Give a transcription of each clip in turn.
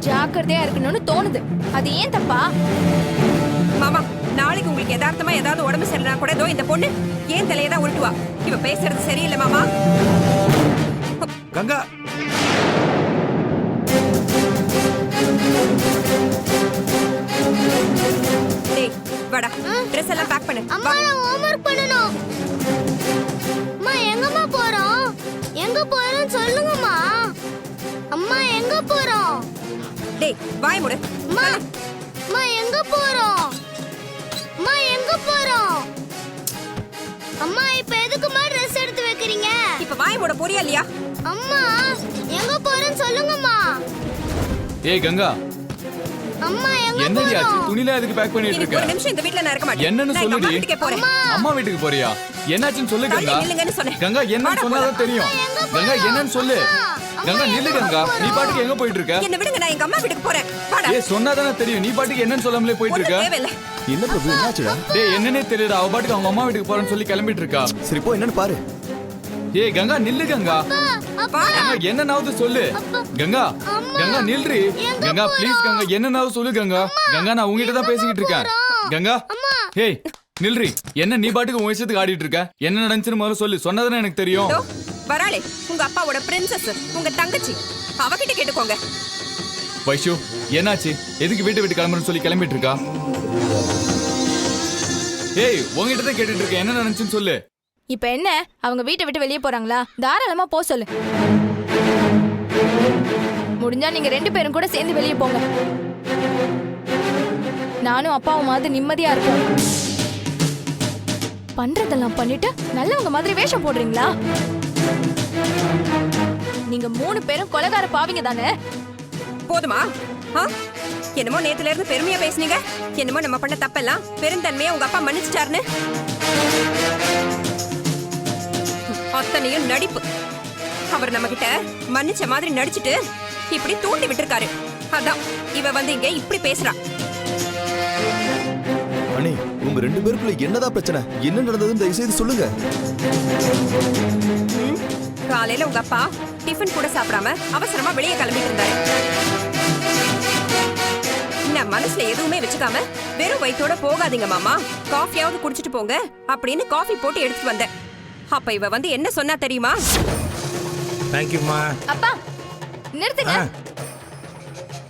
ஜாக்கிரதையா இருக்கணும்னு தோணுது. அது ஏன் தப்பா? மாமா, நாளைக்கு உங்களுக்கு யதார்த்தமா ஏதாவது உடம்பு சரியில்லைனா கூட இதோ இந்த பொண்ணு ஏன் தலையை தான் உருட்டுவா. இவ பேசுறது சரியில்லை மாமா. கங்கா, டேய் வாடா, ட்ரெஸ் எல்லாம் பேக் பண்ணு. அம்மா நான் ஹோம்வொர்க் பண்ணனும். அம்மா எங்கம்மா போறோம்? எங்க போறோம் சொல்லுங்கம்மா. அம்மா எங்க போறோம்? டேய் வாய் மூடு. அம்மா அம்மா எங்க போறோம்? அம்மா எங்க போறோம்? அம்மா இப்ப எதுக்குமா ட்ரெஸ் எடுத்து வைக்கிறீங்க? இப்ப வாய் மூட போறியா இல்லையா? அம்மா எங்க போறோம் சொல்லுங்கம்மா. ஏய் கங்கா, அம்மா எங்க என்னடி ஆச்சு? போறோம்? துணில எதுக்கு பேக் பண்ணிட்டு இன்னைக்கு இருக்க? ஒரு நிமிஷம் இந்த வீட்ல நான் இருக்க மாட்டேன். என்னன்னு நான் எங்க அம்மா சொல்லுடி. வீட்டுக்கே போறேன். அம்மா வீட்டுக்கு போறியா? என்னாச்சுன்னு சொல்லு தள்ளி கங்கா. நில்லுங்கன்னு சொன்னேன். கங்கா என்னன்னு சொன்னாதான் தெரியும். கங்கா என்னன்னு சொல்லு. கங்கா நில்லு கங்கா. நீ பாட்டுக்கு எங்க போயிட்டு இருக்க? என்ன விடுங்க, நான் எங்க அம்மா வீட்டுக்கு போறேன். வாடா. ஏய் சொன்னாதானே தெரியும். நீ பாட்டுக்கு என்னன்னு சொல்லாமலே போயிட்டு ஒண்ணும் இருக்க. தேவையில்ல. என்ன பிரபு, என்னாச்சுடா? டேய் என்னன்னே தெரியல. அவ பாட்டுக்கு அவங்க அம்மா வீட்டுக்கு போறேன்னு சொல்லி கிளம்பிட்டு இருக்கா. சரி போ, என்னன்னு பாரு. ஏய் கங்கா நில்லு கங்கா. வாடா. கங்கா என்னன்னாவது சொல்லு. கங்கா கங்கா நில்றி. கங்கா ப்ளீஸ் கங்கா என்னன்னாவது சொல்லு கங்கா. கங்கா நான் உங்ககிட்ட தான் பேசிக்கிட்டு இருக்கேன். கங்கா ஏய் நில்றி. என்ன நீ பாட்டுக்கு உன் விஷயத்துக்கு ஆடிட்டு இருக்க? என்ன நடந்துச்சுன்னு முதல்ல சொல்லு. சொன்னதானே எனக்கு தெரியும். இதோ வராளே உங்க அப்பாவோட பிரின்சஸ், உங்க தங்கச்சி. அவகிட்ட கேட்டுக்கோங்க. வைஷு என்னாச்சு? எதுக்கு வீட்டை விட்டு கிளம்புறேன்னு சொல்லி கிளம்பிட்டு இருக்கா? ஏய் உங்ககிட்ட தான் கேட்டுட்டு இருக்கேன். என்ன நடந்துச்சுன்னு சொல்லு. இப்ப என்ன, அவங்க வீட்டை விட்டு வெளியே போறாங்களா? தாராளமா போ சொல்லு. முடிஞ்சா நீங்க 2 பேரும் கூட சேர்ந்து வெளியே போங்க. நானும் அப்பாவும் மாதிரி நிம்மதியா இருப்போம். பண்றதெல்லாம் பண்ணிட்டு நல்லவங்க மாதிரி வேஷம் போடுறீங்களா? நீங்க 3 பேரும் கொலைகார பாவிங்க தானே? போதுமா? என்னமோ நேத்துல இருந்து பெருமையா பேசுனீங்க. என்னமோ நம்ம பண்ண தப்பெல்லாம் பெருந்தன்மையா உங்க அப்பா மன்னிச்சிட்டாருன்னு. அத்தனையும் நடிப்பு. அவர் நம்ம கிட்ட மன்னிச்ச மாதிரி நடிச்சிட்டு இப்படி தூண்டி விட்டுருக்காரு. அதான் இவ வந்து இங்க இப்படி பேசுறா. அண்ணே, உங்க 2 பேருக்குள்ள என்னதான் பிரச்சனை? என்ன நடந்ததுன்னு தயவு செய்து சொல்லுங்க. காலையில உங்க அப்பா டிஃபன் கூட சாப்பிடாம அவசரமா வெளியே கிளம்பிட்டு இருந்தாரு. நான் மனசுல எதுவுமே வச்சுக்காம வெறும் வயித்தோட போகாதீங்க மாமா, காஃபியாவது குடிச்சிட்டு போங்க அப்படின்னு காஃபி போட்டு எடுத்துட்டு வந்தேன். அப்ப இவ வந்து என்ன சொன்னா தெரியுமா? தேங்க்யூம்மா. அப்பா நிறுத்துங்க.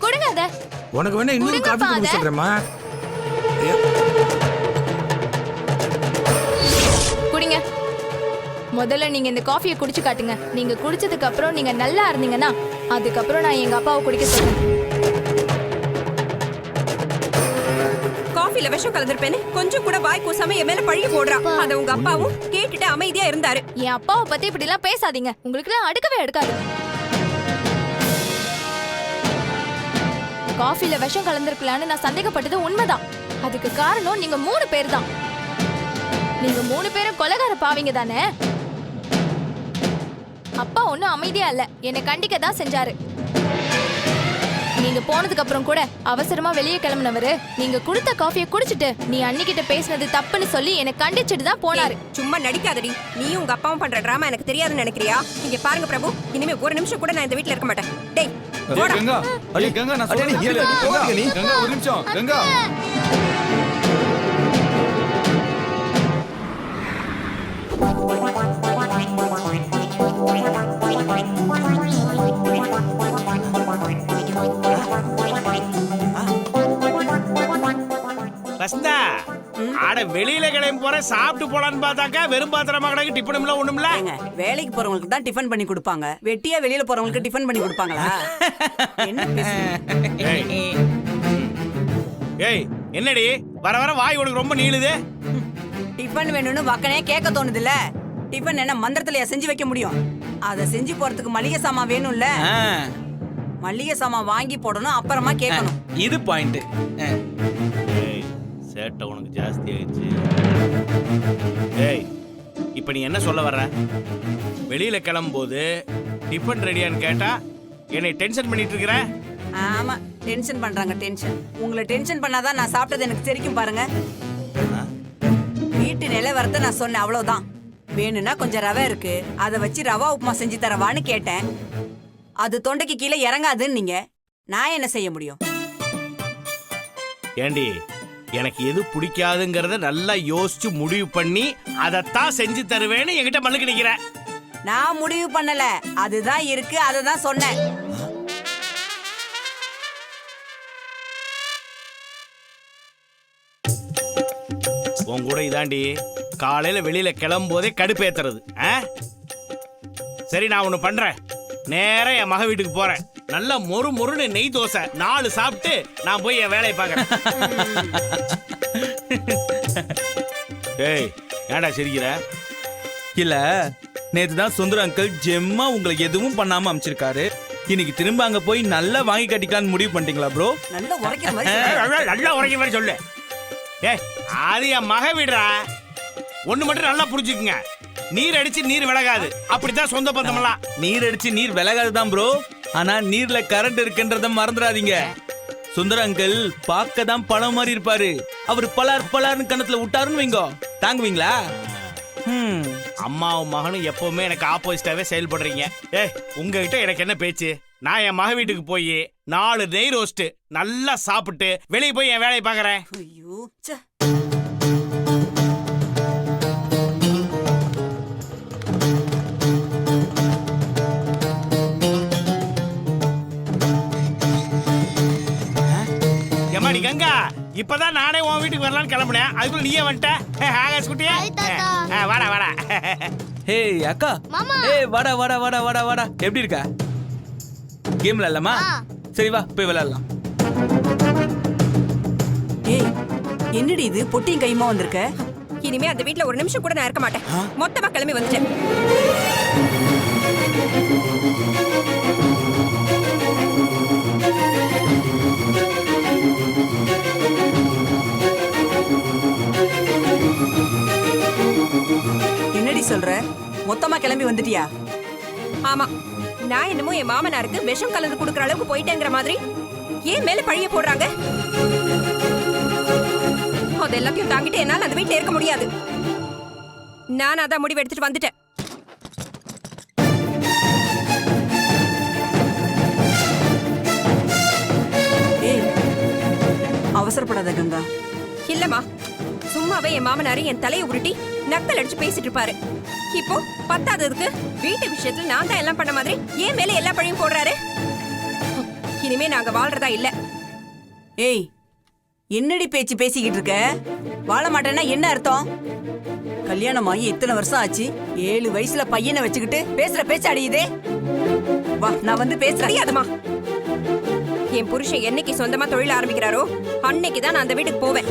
கொடுங்க அத. உனக்கு வேணா இன்னொரு காஃபி குடிக்க சொல்றேம்மா. குடிங்க. முதல்ல நீங்க இந்த காஃபியை குடிச்சு காட்டுங்க. நீங்க குடிச்சதுக்கு அப்புறம் நீங்க நல்லா இருந்தீங்கன்னா அதுக்கப்புறம் நான் எங்க அப்பாவை குடிக்க சொல்றேன். காஃபில விஷம் கலந்திருப்பேன்னு கொஞ்சம் கூட வாய் கூசாம என் மேல பழிய போடுறா. அத உங்க அப்பாவும் கேட்டுட்டு அமைதியா இருந்தாரு. என் அப்பாவை பத்தி இப்படி எல்லாம் பேசாதீங்க. உங்களுக்கு எல்லாம் அடுக்கவே எடுக்காது. காஃபில விஷம் கலந்திருக்கலான்னு நான் சந்தேகப்பட்டது உண்மைதான். அதுக்கு காரணம் நீங்க 3 பேர் தான். நீங்க 3 பேரும் கொலைகார பாவிங்க தானே? அப்பா ஒன்னும் அமைதியா இல்ல, என்னை கண்டிக்க தான் செஞ்சாரு. நீங்க போனதுக்கு அப்புறம் கூட அவசரமா வெளியே கிளம்பினவரு நீங்க கொடுத்த காஃபியை குடிச்சிட்டு நீ அன்னிக்கிட்ட பேசினது தப்புன்னு சொல்லி என்னை கண்டிச்சிட்டு தான் போனாரு. சும்மா நடிக்காதடி. நீயும் உங்க அப்பாவும் பண்ற டிராமா எனக்கு தெரியாதுன்னு நினைக்கிறியா? இங்க பாருங்க பிரபு, இனிமே ஒரு நிமிஷம் கூட நான் இந்த வீட்ல இருக்க மாட்டேன். டேய் ஏய் கங்கா, ஏய் கங்கா நான் அடே, நீ சொல்றேன் ஏறு, கேளு. போகாதீங்க நீ. கங்கா ஒரு நிமிஷம். கங்கா வசந்தா, ஆட வெளியில கிளம்பி போற சாப்பிட்டு போலான்னு பார்த்தாக்கா வெறும் பாத்திரமா கிடக்கு. டிஃபனும்ல ஒண்ணும்ல. ஏங்க, வேலைக்கு போறவங்களுக்கு தான் டிஃபன் பண்ணி கொடுப்பாங்க. வெட்டியா வெளியில போறவங்களுக்கு டிஃபன் பண்ணி கொடுப்பாங்களா? என்ன பேசுறீங்க? ஏய் என்னடி வர வர வாய் உனக்கு ரொம்ப நீளுது. டிஃபன் வேணும்னு வக்கனே கேட்க தோணுதுல்ல. டிஃபன் என்ன மந்திரத்திலயா செஞ்சு வைக்க முடியும்? அத செஞ்சு போறதுக்கு மளிகை சாமான் வேணும்ல. மளிகை சாமான் வாங்கி போடணும், அப்புறமா கேட்கணும். இது பாயிண்ட். சேட்டை உனக்கு ஜாஸ்தி ஆயிடுச்சு. ஏய் இப்ப நீ என்ன சொல்ல வர்ற? வெளியில கிளம்பும்போது டிஃபன் ரெடியான்னு கேட்டா என்னை டென்ஷன் பண்ணிட்டு இருக்கிற. ஆமா, டென்ஷன் பண்றாங்க. டென்ஷன் உங்களை டென்ஷன் பண்ணாதான் நான் சாப்பிட்டது எனக்கு தெரிக்கும் பாருங்க. வீட்டு நிலவரத்தை நான் சொன்னேன், அவ்வளவுதான். வேணும்னா கொஞ்சம் ரவை இருக்கு, அதை வச்சு ரவா உப்புமா செஞ்சு தரவான்னு கேட்டேன். அது தொண்டைக்கு கீழே இறங்காதுன்னு நீங்க. நான் என்ன செய்ய முடியும்? ஏண்டி எனக்கு எது பிடிக்காதுங்கிறத நல்லா யோசிச்சு முடிவு பண்ணி அதைத்தான் செஞ்சு தருவேன்னு என்கிட்ட மல்லுக்கு நிக்கிற. நான் முடிவு பண்ணல, அதுதான் இருக்கு, அதை தான் சொன்னேன். உன் கூட இதாண்டி காலையில வெளியில கிளம்பும் போதே கடுப்பேத்துறது. சரி, நான் ஒண்ணு பண்றேன். நேரா என் மக வீட்டுக்கு போறேன். நல்லா மொறு மொறுன்னு நெய் தோசை 4 சாப்பிட்டு நான் போய் என் வேலையை பார்க்கறேன். ஏய், ஏன்டா சிரிக்கிற? இல்ல, நேத்து தான் சுந்தர் அங்கிள் ஜெம்மா உங்களுக்கு எதுவும் பண்ணாம அமைச்சிருக்காரு. இன்னைக்கு திரும்ப அங்க போய் நல்லா வாங்கி கட்டிக்கலாம்னு முடிவு பண்ணிட்டீங்களா ப்ரோ? நல்லா உரைக்கிற மாதிரி சொல்லு. நல்லா உரைக்க மாதிரி சொல்லு. ஏய், அது என் மக வீடுறா. ஒண்ணு மட்டும் நல்லா புரிஞ்சுக்குங்க, நீர் அடிச்சு நீர் விலகாது. அப்படித்தான் சொந்த பந்தமெல்லாம். நீர் அடிச்சு நீர் விலகாதுதான் ப்ரோ, ஆனா நீர்ல கரண்ட் இருக்குன்றத மறந்துடாதீங்க. சுந்தர் அங்கிள் பார்க்க தான் பழம் மாதிரி இருப்பாரு. அவர் பலார் பலார்னு கணத்துல விட்டாருன்னு வைங்க, தாங்குவீங்களா? அம்மாவும் மகனும் எப்பவுமே எனக்கு ஆப்போசிட்டாவே செயல்படுறீங்க. உங்ககிட்ட எனக்கு என்ன பேச்சு? நான் என் மக வீட்டுக்கு போய் 4 நெய் ரோஸ்ட் நல்லா சாப்பிட்டு வெளியே போய் என் வேலையை பாக்குறேன். ஐயோ, ச்சே. எம்மாடி கங்கா, இப்பதான் நானே உன் வீட்டுக்கு வரலான்னு கிளம்புனேன். அதுக்குள்ள நீயே வந்துட்ட. ஆகாஷ் குட்டியா, வாடா வாடா. ஹே அக்கா, மாமா. ஏய் வாடா வாடா வாடா வாடா வாடா. எப்படி இருக்க? கேம் விளையாடலாமா? சரி வா போய் விளையாடலாம். ஏய், என்னடி இது பொட்டியும் கையுமா வந்திருக்க? இனிமே அந்த வீட்ல ஒரு நிமிஷம் கூட நான் இருக்க மாட்டேன். மொத்தமா கிளம்பி வந்துட்டேன். என்னடி சொல்ற? மொத்தமா கிளம்பி வந்துட்டியா? ஆமா, நான் என்னமோ என் மாமனாருக்கு விஷம் கலந்து கொடுக்கற அளவுக்கு போயிட்டேங்கிற மாதிரி ஏன் மேல பழிய போடுறாங்க? அது எல்லாத்தையும் தாங்கிட்டு என்னால அந்த வீட்டுல இருக்க முடியாது. நான் அதான் முடிவு எடுத்துட்டு வந்துட்டேன். ஏய், அவசரப்படாத கங்கா. இல்லம்மா, சும்மாவே என் மாமனாரு என் தலையை உருட்டி நக்கல் அடிச்சு பேசிட்டு இருப்பாரு. இப்போ பத்தாததுக்கு வீட்டு விஷயத்துல நான் தான் எல்லாம் பண்ண மாதிரி ஏன் மேல எல்லா பழியும் போடுறாரு. இனிமே நாங்க வாழ்றதா இல்ல. ஏய், என்னடி பேச்சு பேசிக்கிட்டு இருக்க? வாழ மாட்டேன்னா என்ன அர்த்தம்? கல்யாணம் ஆகி இத்தனை வருஷம் ஆச்சு, 7 வயசுல பையனை வச்சுக்கிட்டு பேசுற பேச்சு அடியுதே. வா, நான் வந்து பேசுறேன். தெரியாதுமா, என் புருஷன் என்னைக்கு சொந்தமா தொழில் ஆரம்பிக்கிறாரோ அன்னைக்கு தான் நான் அந்த வீட்டுக்கு போவேன்.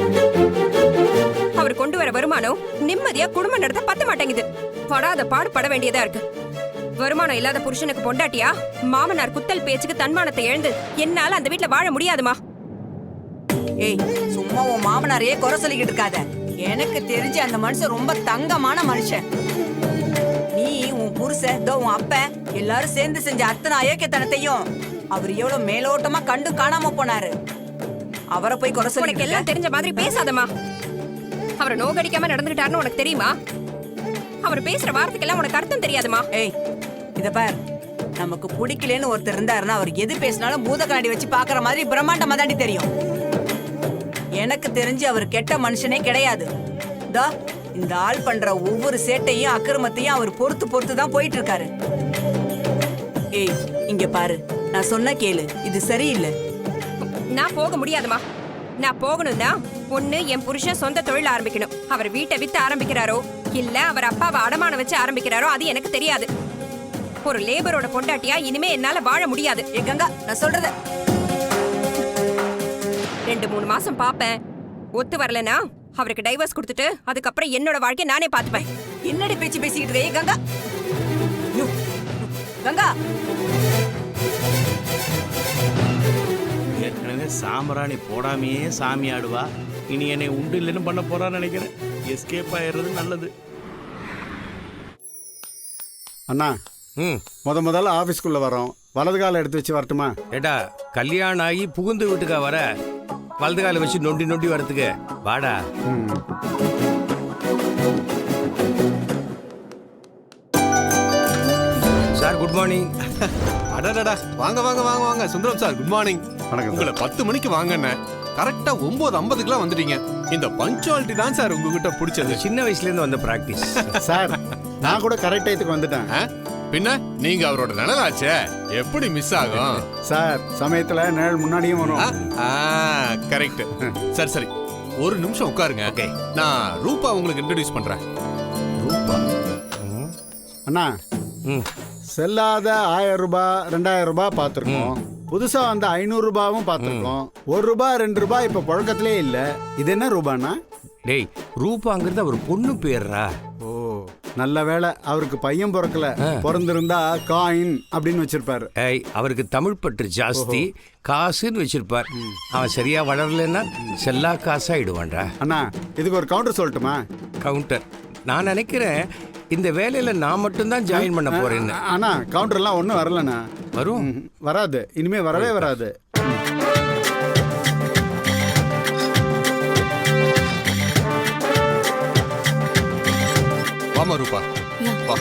அவர் கொண்டு வர வருமானம் நிம்மதியா குடும்பம் நடத்த பத்த மாட்டேங்குது. படாத பாடு பட வேண்டியதா இருக்கு. வருமானம் இல்லாத புருஷனுக்கு பொண்டாட்டியா மாமனார் குத்தல் பேச்சுக்கு தன்மானத்தை இழந்து என்னால அந்த வீட்டுல வாழ முடியாதுமா. ஏய், சும்மா உன் மாமனாரையே குறை சொல்லிக்கிட்டு இருக்காத. எனக்கு தெரிஞ்சு அந்த மனுஷன் ரொம்ப தங்கமான மனுஷன். நீ, உன் புருஷன், உன் அப்ப எல்லாரும் சேர்ந்து செஞ்ச அத்தனை அயோக்கியத்தனத்தையும் அவர் எவ்வளவு மேலோட்டமா கண்டு காணாம போனாரு. அவரை போய் குறை உனக்கு சொல்லி எல்லாம் தெரிஞ்ச மாதிரி பேசாதம்மா. அவரை நோகடிக்காம நடந்துகிட்டாருன்னு உனக்கு தெரியுமா? அவர் பேசுற வார்த்தைக்கெல்லாம் உனக்கு அர்த்தம் தெரியாதுமா. ஏய், இத பார், நமக்கு பிடிக்கலன்னு ஒருத்தர் இருந்தாருன்னா அவர் எது பேசினாலும் பூத கண்ணாடி வச்சு பாக்குற மாதிரி பிரம்மாண்டமா தாண்டி தெரியும். எனக்கு தெரிஞ்சு அவர் கெட்ட மனுஷனே கிடையாது. இந்த ஆள் பண்ற ஒவ்வொரு சேட்டையும் அக்கிரமத்தையும் அவர் பொறுத்து பொறுத்து தான் போயிட்டு இருக்காரு. ஏய், இங்க பாரு, நான் சொன்ன கேளு, இது சரியில்லை. நான் போக முடியாதுமா. நான் போகணும்னா ஒண்ணு என் புருஷன் சொந்த தொழில் ஆரம்பிக்கணும். அவர் வீட்டை வித்து ஆரம்பிக்கிறாரோ இல்ல அவர் அப்பாவை அடமானம் வச்சு ஆரம்பிக்கிறாரோ அது எனக்கு தெரியாது. ஒரு லேபரோட பொண்டாட்டியா இனிமே என்னால வாழ முடியாது. ஏ கங்கா, நான் சொல்றத 2-3 மாசம் பாப்பேன். ஒத்து வரலனா அவருக்கு டைவர்ஸ் கொடுத்துட்டு அதுக்கப்புறம் என்னோட வாழ்க்கைய நானே பாத்துப்பேன். என்னடி பேச்சு பேசிக்கிட்டு இருக்க? ஏய் கங்கா, கங்கா, ஏற்கனவே சாம்பிராணி போடாமையே சாமி ஆடுவா. இனி என்னை உண்டு இல்லைன்னு பண்ண போறான்னு நினைக்கிறேன். எஸ்கேப் ஆயிடுறது நல்லது. அண்ணா, முதல்ல ஆபீஸ்க்குள்ள வரோம். வலது கால எடுத்து வச்சு வரட்டுமா? ஏடா, கல்யாணம் ஆகி புகுந்து வீட்டுக்கா வர? வலது கால வச்சு நொண்டி நொண்டி வரதுக்கு வாடா. Sir, good good morning. அடடடா வாங்க வாங்க வாங்க வாங்க சுந்தரம் சார் குட் மார்னிங். வணக்கம் உங்களை 10 மணிக்கு வாங்கண்ணே கரெக்டா 9:50க்குலாம் வந்துட்டீங்க. இந்த பஞ்சுவாலிட்டி தான் சார் உங்ககிட்ட பிடிச்சது. சின்ன வயசுல இருந்து வந்த பிராக்டிஸ். சார் நான் கூட கரெக்ட் டயத்துக்கு வந்துட்டேன். பின்ன நீங்க அவரோட நிழலாச்சே எப்படி மிஸ் ஆகும் சார்? சமயத்துல நிழல் முன்னாடியும் வரும். கரெக்ட். சரி சரி ஒரு நிமிஷம் உட்காருங்க. ஓகே. நான் ரூபா உங்களுக்கு இன்ட்ரோடியூஸ் பண்றேன். ரூபா. அண்ணா செல்லாத 1000 ரூபாய் 2000 ரூபாய் பார்த்துருக்கோம். புதுசா வந்த 500 ரூபாவும் பார்த்துருக்கோம். 1 ரூபாய் 2 ரூபாய் இப்ப புழக்கத்திலே இல்ல. இது என்ன ரூபாண்ணா? டேய் ரூபாங்கிறது அவர் பொண்ணு பேர்ரா. ஓ நல்ல வேளை அவருக்கு பையன் பிறக்கல. பிறந்திருந்தா காயின் அப்படின்னு வச்சிருப்பாரு. ஏய் அவருக்கு தமிழ் பற்று ஜாஸ்தி, காசுன்னு வச்சிருப்பார். அவன் சரியா வளரலன்னா செல்லா காசாயிடுவான்டா. அண்ணா இதுக்கு ஒரு கவுண்டர் சொல்லட்டுமா? கவுண்டர். நான் நினைக்கிறேன் இந்த வேலையில நான் மட்டும்தான் ஜாயின் பண்ண போறேன்னு. அண்ணா கவுண்டர்லாம் ஒன்றும் வரலண்ணா. வரும்? வராது, இனிமே வரவே வராது. வாமா ரூபா வா.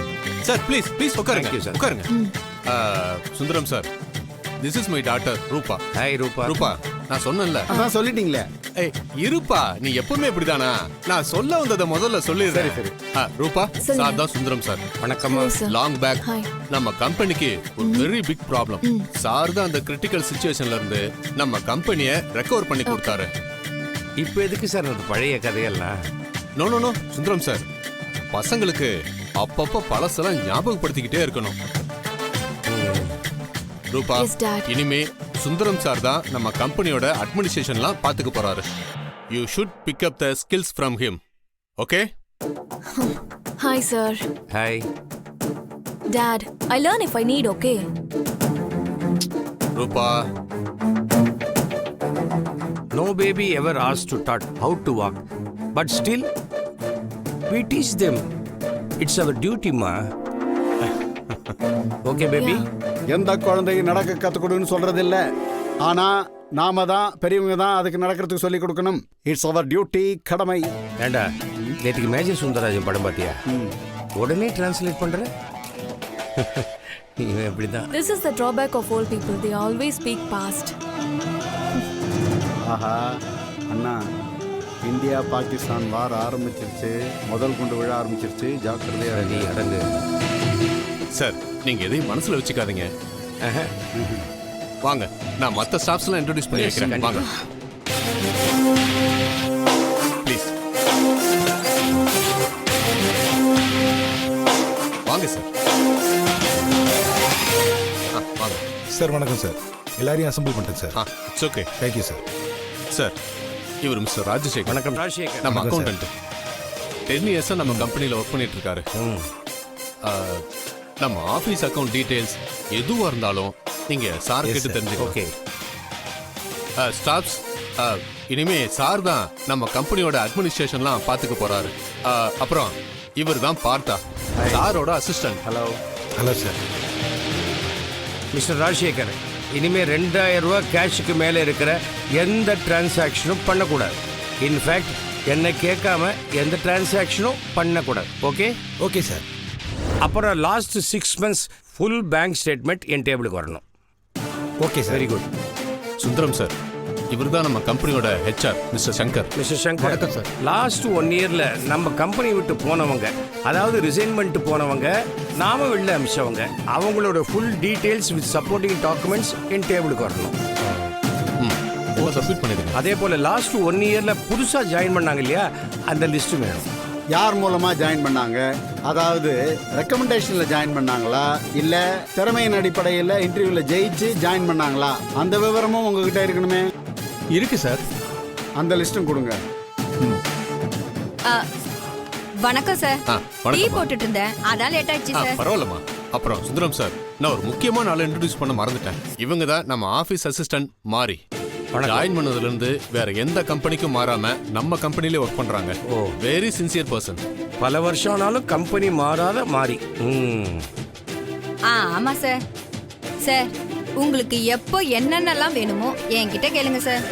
சார் ப்ளீஸ் ப்ளீஸ் உட்காருங்க. Thank you, sir. உட்காருங்க. Sundaram sir this is my daughter ரூபா. ஹாய் ரூபா. ரூபா நான் சொன்னேன்ல. அதான் சொல்லிட்டீங்களே. ஏய் இருப்பா நீ எப்பவுமே இப்படிதானா? நான் சொல்ல வந்ததை முதல்ல சொல்லிடுறேன். சரி ரூபா சார் தான் சுந்தரம் சார். வணக்கம். லாங் பேக் நம்ம கம்பெனிக்கு ஒரு வெரி பிக் ப்ராப்ளம். சார் தான் அந்த கிரிட்டிக்கல் சிச்சுவேஷன்ல இருந்து நம்ம கம்பெனியை ரெக்கவர் பண்ணி கொடுத்தாரு. இப்போ எதுக்கு சார் அந்த பழைய கதையெல்லாம்? No no no Sundaram sir பசங்களுக்கு அப்பப்ப பழசெல்லாம் ஞாபகப்படுத்திக்கிட்டே இருக்கணும். ரூபா இனிமே சுந்தரம் சார் தான் நம்ம கம்பெனியோட அட்மினிஸ்ட்ரேஷன்லாம் பாத்துக்க போறாரு. You should pick up the skills from him. Okay? Hi sir. Hi dad. I learn if I need. Okay ரூபா. No baby ever asked to taught how to walk, but still we teach them. It's our duty, ma. Okay, baby. எந்த குழந்தைக்கு நடக்க கற்றுக் கொடுன்னு சொல்றது இல்ல. ஆனா நாம தான் பெரியவங்க தான் அதுக்கு நடக்கிறதுக்கு சொல்லி கொடுக்கணும். இட்ஸ் அவர் டியூட்டி, கடமை. ஏண்டா நேற்றுக்கு மேஜர் சுந்தரராஜன் படம் பார்த்தியா? உடனே டிரான்ஸ்லேட் பண்ற. இவன் எப்படிதான். This is the drawback of old people. They always speak past. ஆஹா அண்ணா இந்தியா பாகிஸ்தான் வார் ஆரம்பிச்சிருச்சு. முதல் கொண்டு விழ ஆரம்பிச்சிருச்சு. ஜாக்கிரதையா நீ அடங்கு. சார் நீங்க எதையும் மனசுல வச்சுக்காதீங்க. வாங்க நான் மத்த ஸ்டாஃப்ஸ் எல்லாம் இன்ட்ரோடியூஸ் பண்ணி வைக்கிறேன். வாங்க ப்ளீஸ். வாங்க சார். வாங்க சார். வணக்கம் சார். எல்லாரையும் அசம்பிள் பண்ணிட்டேன் sir. It's okay. Thank you sir. Sir இவர் மிஸ்டர் ராஜசேகர். வணக்கம் ராஜசேகர். நம்ம அக்கௌண்டன்ட். 10 இயர்ஸா நம்ம கம்பெனில ஒர்க் பண்ணிட்டு இருக்காரு. நம்ம ஆபீஸ் அக்கவுண்ட் டீடைல்ஸ் எதுவா இருந்தாலும் நீங்க சார் கிட்ட தெரிஞ்சுக்கோங்க. ஓகே. ஸ்டாஃப்ஸ் இனிமே சார் தான் நம்ம கம்பெனியோட அட்மினிஸ்ட்ரேஷன்லாம் பாத்துக்க போறாரு. அப்புறம் இவர் தான் பார்த்தா சாரோட assistant. Hello. Hello sir. Mister Rajasekar இனிமே 2000 ரூபாய் கேஷுக்கு மேலே இருக்கிற எந்த டிரான்சாக்ஷனும் பண்ணக்கூடாது. இன்ஃபேக்ட் என்னை கேட்காம எந்த டிரான்சாக்ஷனும் பண்ணக்கூடாது. ஓகே? Okay sir. அப்புறம் last 6 months full bank statement என் டேபிளுக்கு வரணும். Okay sir. Very good. Sundaram sir இவர் தான் நம்ம கம்பெனியோட HR mister Shankar. Mister Shankar. வணக்கம் சார். லாஸ்ட் 1 yearல நம்ம கம்பெனி விட்டு போனவங்க, அதாவது ரிசைன்மெண்ட் போனவங்க, நாம வெளில அமிச்சவங்க, அவங்களோட full details with supporting documents என் டேபிளுக்கு வரணும். சப்மிட் பண்ணிடுங்க. அதே போல லாஸ்ட் 1 yearல புதுசா ஜாயின் பண்ணாங்க இல்லையா, அந்த லிஸ்ட் வேணும். யார் மூலமா ஜாயின் பண்ணாங்க, அதாவது ரெக்கமெண்டேஷன்ல ஜாயின் பண்ணாங்களா இல்ல திறமையின் அடிப்படையில் இன்டர்வியூல ஜெயிச்சு ஜாயின் பண்ணாங்களா, அந்த விவரமும் உங்ககிட்ட இருக்கணுமே. இருக்கு சார். அந்த லிஸ்டும் கொடுங்க. வணக்கம் சார். டீ வணக்கம். போட்டுட்டு இருந்தேன், அதான் லேட் ஆயிடுச்சு சார். பரவாயில்லம்மா. அப்புறம் சுந்தரம் சார் நான் ஒரு முக்கியமான ஆளை இன்ட்ரோடியூஸ் பண்ண மறந்துட்டேன். இவங்க தான் நம்ம ஆபீஸ் அசிஸ்டன்ட் மாறி. ஜாயின் பண்ணதுல இருந்து வேற எந்த கம்பெனிக்கும் மாறாம நம்ம கம்பெனிலே ஒர்க் பண்றாங்க. ஓ வெரி சின்சியர் பர்சன். பல வருஷம் ஆனாலும் கம்பெனி மாறாத மாறி. ஆமா சார். சார் உங்களுக்கு எப்போ என்னென்னலாம் வேணுமோ என்கிட்ட கேளுங்க சார்.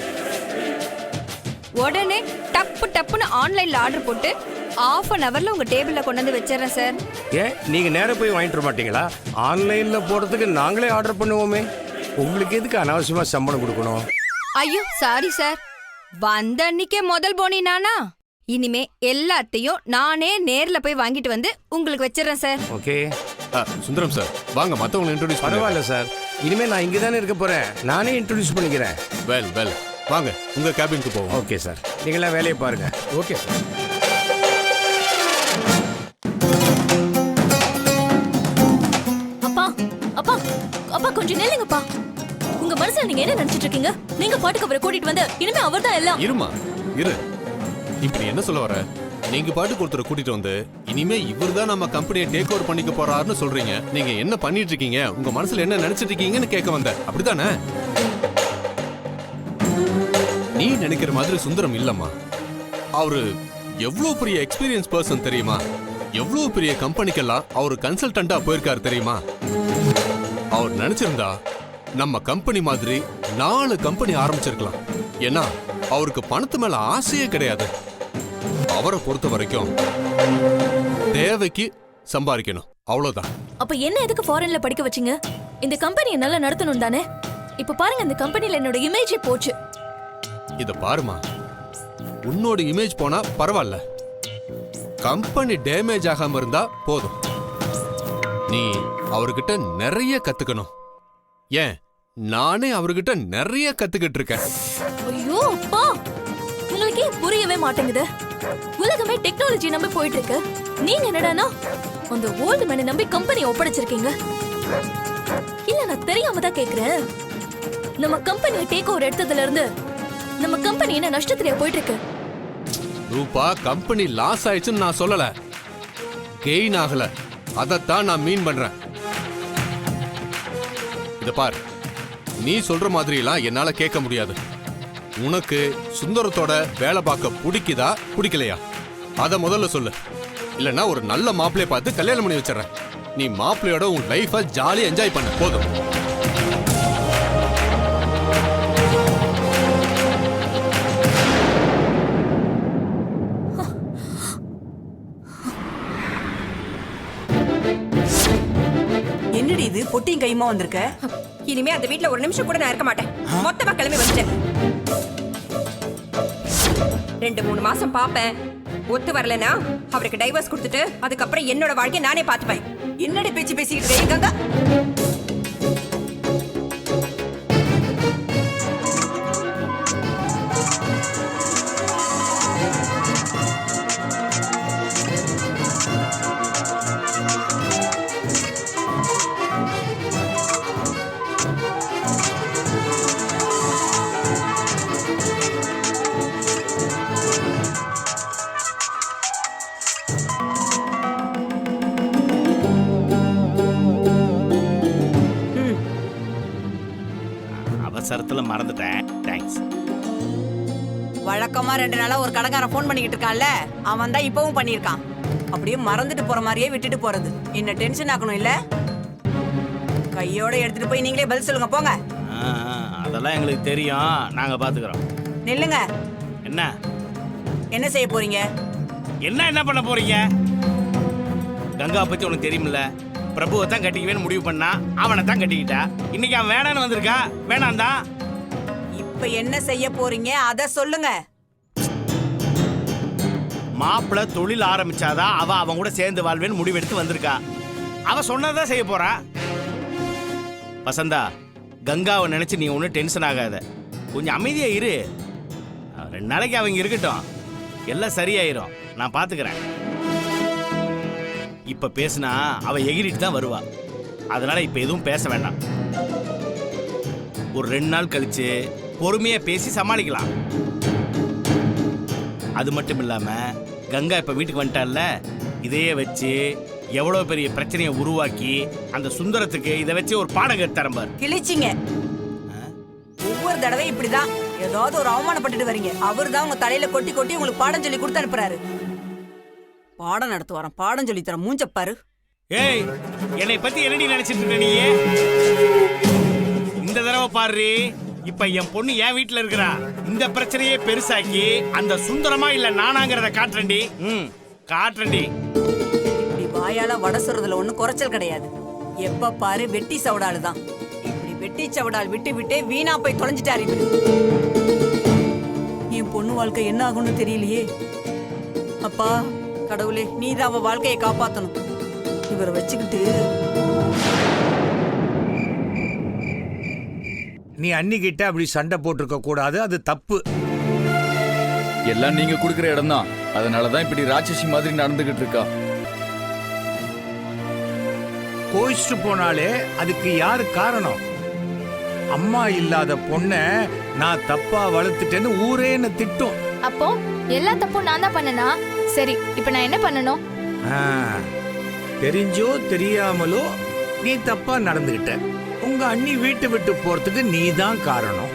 உடனே டப்புன்னு ஆன்லைன்ல ஆர்டர் போட்டு half an hourல உங்க டேபிள்ல கொண்டு வந்து வச்சிடறேன் சார். ஏன் நீங்க நேரா போய் வாங்கிட்டு வர மாட்டீங்களா? ஆன்லைன்ல போறதுக்கு நாங்களே ஆர்டர் பண்ணுவோமே. உங்களுக்கு எதுக்கு அனாவசியமா சம்பளம் கொடுக்கணும்? ஐயோ சாரி சார். வந்த அன்னைக்கே முதல் போனி நானா? இனிமே எல்லாத்தையும் நானே நேர்ல போய் வாங்கிட்டு வந்து உங்களுக்கு வச்சிடறேன் சார். ஓகே. சுந்தரம் சார் வாங்க மத்தவங்களை இன்ட்ரோடியூஸ் பரவாயில்ல சார். இனிமே நான் இங்க தானே இருக்க போறேன். நானே இன்ட்ரோடியூஸ் பண்ணிக்கிறேன். வெல் வெல் வாங்க உங்க கேபினுக்கு போவோம். Okay sir. நீங்களா வேலையை பாருங்க. Okay sir. அப்பா அப்பா அப்பா கொஞ்சம் நில்லுங்கப்பா. உங்க மனசுல நீங்க என்ன நினைச்சிட்டு இருக்கீங்க? நீங்க பாட்டுக்கு அவரை கூட்டிட்டு வந்து இனிமே அவர்தான் எல்லாம். இருமா இரு. இப்படி என்ன சொல்ல வர? நீங்க பாட்டுக்கு ஒருத்தரை கூட்டிட்டு வந்து இனிமே இவர்தான் நம்ம கம்பெனியை டேக் ஓவர் பண்ணிக்க போறாருன்னு சொல்றீங்க. நீங்க என்ன பண்ணிட்டு இருக்கீங்க? உங்க மனசுல என்ன நினைச்சிட்டு இருக்கீங்கன்னு கேட்க வந்த. அப்படிதானே? நீ நினைக்கிற மாதிரி சுந்தரம் இல்லம்மா. அவரு எவ்வளவு பெரிய எக்ஸ்பீரியன்ஸ் பர்சன் தெரியுமா? எவ்வளவு பெரிய கம்பெனிக்கெல்லாம் அவர் கன்சல்டண்டா போயிருக்காரு தெரியுமா? அவர் நினைச்சிருந்தா நம்ம கம்பெனி மாதிரி 4 கம்பெனி ஆரம்பிச்சிருக்கலாம். ஏன்னா அவருக்கு பணத்து மேல ஆசையே கிடையாது. அவரை பொறுத்த வரைக்கும் தேவைக்கு சம்பாதிக்கணும், அவ்வளவுதான். அப்ப என்ன எதுக்கு ஃபாரின்ல படிக்க வச்சீங்க? இந்த கம்பெனியை நல்லா நடத்தணும் தானே? இப்ப பாருங்க இந்த கம்பெனில என்னோட இமேஜே போச்சு. இத பாருமா, உன்னோட இமேஜ் போனா பரவாயில்ல, கம்பெனி டேமேஜ் ஆகாம இருந்தா போதும். நீ அவர்கிட்ட நிறைய கத்துக்கணும். ஏன் நானே அவர்கிட்ட நிறைய கத்துக்கிட்டு இருக்கேன். ஐயோ அப்பா, உங்களுக்கு புரியவே மாட்டேங்குது. உலகமே டெக்னாலஜி நம்பி போயிட்டு இருக்கு. நீங்க என்னடானா அந்த ஓல்டு மேனை நம்பி கம்பெனியை ஒப்படைச்சிருக்கீங்க. இல்ல நான் தெரியாம தான் கேக்குறேன். நம்ம கம்பெனியை டேக் ஓவர் எடுத்ததுல இருந்து நம்ம கம்பெனி என்ன நஷ்டத்திலேயே போயிட்டு இருக்கு. ரூபா, கம்பெனி லாஸ் ஆயிடுச்சுன்னு நான் சொல்லல, கெயின் ஆகல. அதத்தான் நான் மீன் பண்றேன். இத பார், நீ சொல்ற மாதிரி எல்லாம் என்னால கேட்க முடியாது. உனக்கு சுந்தரத்தோட வேலை பார்க்க பிடிக்குதா பிடிக்கலையா அத முதல்ல சொல்லு. இல்லனா ஒரு நல்ல மாப்பிள்ளைய பார்த்து கல்யாணம் பண்ணி வச்சிடறேன். நீ மாப்பிள்ளையோட உன் லைஃபை ஜாலியா என்ஜாய் பண்ண போதும். என்னடி இது பொட்டியும் கையுமா வந்திருக்க? இனிமே அந்த வீட்ல ஒரு நிமிஷம் கூட நான் இருக்க மாட்டேன். மொத்தமா கிளம்பி வந்துட்டேன். 2-3 மாசம் பாப்பேன். ஒத்து வரலனா அவருக்கு டைவர்ஸ் கொடுத்துட்டு அதுக்கப்புறம் என்னோட வாழ்க்கையை நானே பாத்துப்பேன். என்னடி பேச்சு பேசிக்கிட்டு இருக்கீங்க கங்கா? அவசரத்துல மறந்துட்டேன். தேங்க்ஸ். வழக்கமா 2 நாளா ஒரு கடைக்காரன் ஃபோன் பண்ணிக்கிட்டு இருக்கான்ல, அவன் தான் இப்பவும் பண்ணியிருக்கான். அப்படியே மறந்துட்டு போற மாதிரியே விட்டுட்டு போறது. என்ன டென்ஷன் ஆக்கணும் இல்ல? கையோட எடுத்துட்டு போய் நீங்களே பதில் சொல்லுங்க போங்க. அதெல்லாம் எங்களுக்கு தெரியும், நாங்க பாத்துக்கிறோம். நில்லுங்க. என்ன என்ன செய்ய போறீங்க? என்ன பண்ண போறீங்க? கங்கா பத்தி உனக்கு தெரியுமில்ல, பிரபுவை தான் கட்டிக்குவேன்னு முடிவு பண்ணா, அவனை தான் கட்டிக்கிட்டா. இன்னைக்கு அவன் வேணான்னு வந்திருக்கா. வேணாம் தான். இப்ப என்ன செய்ய போறீங்க அத சொல்லுங்க. மாப்பிள்ள தொழில் ஆரம்பிச்சாதான் அவன் கூட சேர்ந்து வாழ்வேன்னு முடிவெடுத்து வந்திருக்கா. அவ சொன்னதான் செய்ய போறா. வசந்தா, கங்காவை நினைச்சு நீ ஒன்னும் டென்ஷன் ஆகாத. கொஞ்சம் அமைதியா இரு. 2 நாளைக்கு அவங்க இருக்கட்டும், எல்லாம் சரியாயிரும். நான் பாத்துக்கிறேன். இப்ப பேசினா அவ எகிரிட்டு தான் வருவா. அதனால இப்ப எதுவும் பேச வேண்டாம். ஒரு 2 நாள் கழிச்சு பொறுமையா பேசி சமாளிக்கலாம். அது மட்டும் இல்லாம கங்கா இப்ப வீட்டுக்கு வந்துட்டால, இதையே வச்சு எவ்வளவு பெரிய பிரச்சனையை உருவாக்கி அந்த சுந்தரத்துக்கு இதை வச்சு ஒரு பாடம் கட்டு தரம்பார். கிழிச்சிங்க. ஒவ்வொரு தடவை இப்படிதான் ஏதாவது ஒரு அவமானப்பட்டுட்டு வரீங்க. அவர் தான் உங்க தலையில கொட்டி கொட்டி உங்களுக்கு பாடம் சொல்லி கொடுத்து அனுப்புறாரு. பாடம் நடத்துவாராம், பாடம் சொல்லி தர மூஞ்சப்பாரு. ஏய், என்னை பத்தி என்னடி நினைச்சிட்டு இருக்க நீ? இந்த தடவை பாரு, இப்ப என் பொண்ணு என் வீட்டுல இருக்கிறா. இந்த பிரச்சனையே பெருசாக்கி அந்த சுந்தரமா இல்ல நானாங்கிறத காட்டுறேன்டி. காட்டுறேன்டி. இப்படி வாயால வடை சொல்றதுல ஒண்ணும் குறைச்சல் கிடையாது. எப்ப பாரு வெட்டி சவடாலு தான். இப்படி வெட்டி சவடால் விட்டு விட்டே வீணா போய் தொலைஞ்சிட்டாரு இவரு. என் பொண்ணு வாழ்க்கை என்ன ஆகும்னு தெரியலையே. அப்பா கடவுளே, நீ தான் அவ வாழ்க்கையை காப்பாத்தணும். இவரை வச்சுக்கிட்டு நீ அன்னிக்கிட்ட அப்படி சண்டை போட்டிருக்க கூடாது, அது தப்பு. எல்லாம் நீங்க குடுக்கிற இடம் தான், அதனாலதான் இப்படி ராட்சசி மாதிரி நடந்துகிட்டு இருக்கா. கோயிச்சுட்டு போனாலே அதுக்கு யாரு காரணம்? அம்மா இல்லாத பொண்ண நான் தப்பா வளர்த்துட்டேன்னு ஊரே என்ன திட்டும். அப்போ எல்லா தப்பும் நான் தான் பண்ணனா? சரி, இப்ப நான் என்ன பண்ணணும்? ஆ, தெரிஞ்சோ தெரியாமலோ நீ தப்பா நடந்துகிட்ட. உங்க அண்ணி வீட்டை விட்டு போறதுக்கு நீ தான் காரணம்.